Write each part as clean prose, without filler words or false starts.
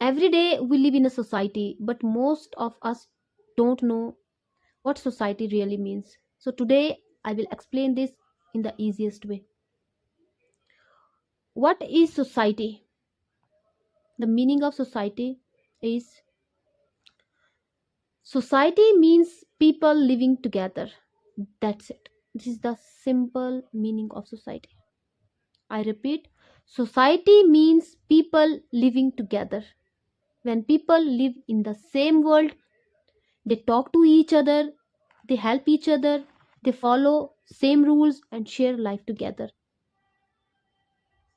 Every day we live in a society, but most of us don't know what society really means. So today I will explain this in the easiest way. What is society? The meaning of society is society means people living together. That's it. This is the simple meaning of society. I repeat, society means people living together. When people live in the same world, they talk to each other, they help each other, they follow same rules and share life together.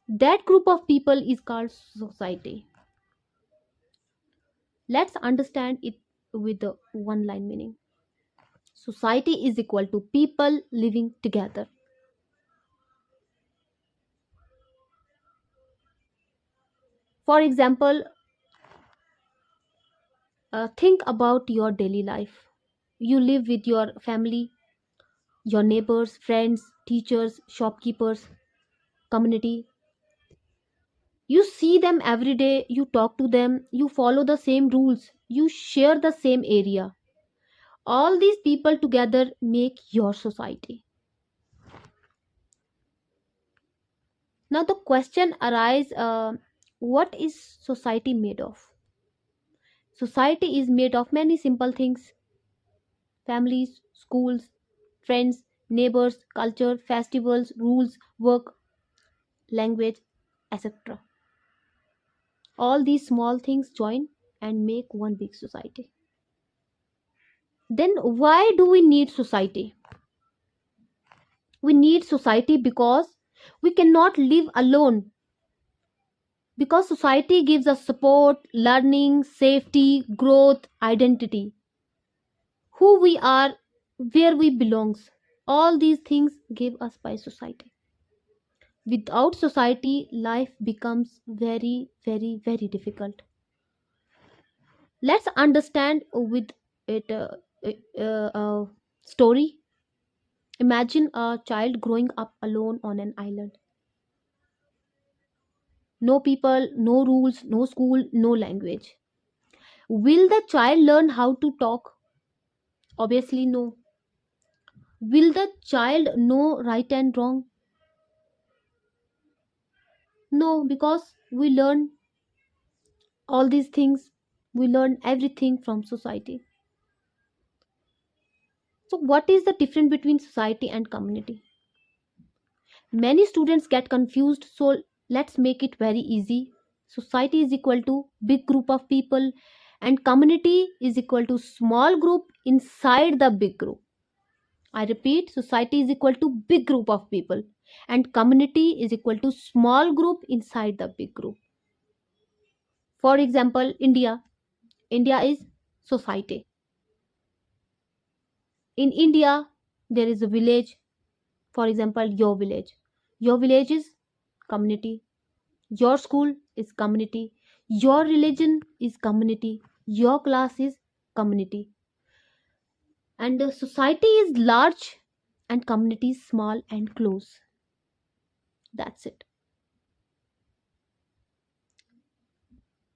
That group of people is called society. Let's understand it with the one line meaning. Society is equal to people living together. For example, think about your daily life. You live with your family, your neighbors, friends, teachers, shopkeepers, community. You see them every day, you talk to them, you follow the same rules, you share the same area. All these people together make your society. Now the question arises, what is society made of? Society is made of many simple things: families, schools, friends, neighbors, culture, festivals, rules, work, language, etc. All these small things join and make one big society. Then why do we need society? We need society because we cannot live alone. Because society gives us support, learning, safety, growth, identity. Who we are, where we belongs. All these things give us by society. Without society, life becomes very, very, very difficult. Let's understand with it story. Imagine a child growing up alone on an island. No people, no rules, no school, no language. Will the child learn how to talk? Obviously, no. Will the child know right and wrong? No, because we learn all these things, we learn everything from society. So, what is the difference between society and community? Many students get confused, so let's make it very easy. Society is equal to big group of people, and community is equal to small group inside the big group. I repeat, society is equal to big group of people, and community is equal to small group inside the big group. For example, India. India is society. In India, there is a village. For example, your village. Your village is community. Your school is community. Your religion is community. Your class is community. And the society is large and community is small and close. That's it.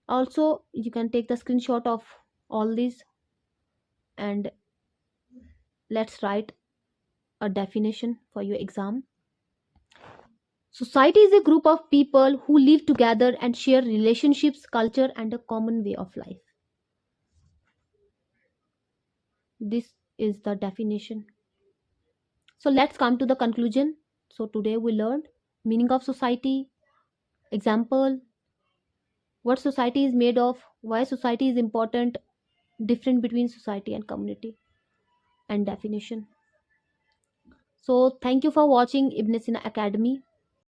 Also, you can take the screenshot of all this and let's write a definition for your exam. Society is a group of people who live together and share relationships, culture, and a common way of life. This is the definition. So let's come to the conclusion. So today we learned meaning of society, example, what society is made of, why society is important, difference between society and community, and definition. So thank you for watching Ibn Sina Academy.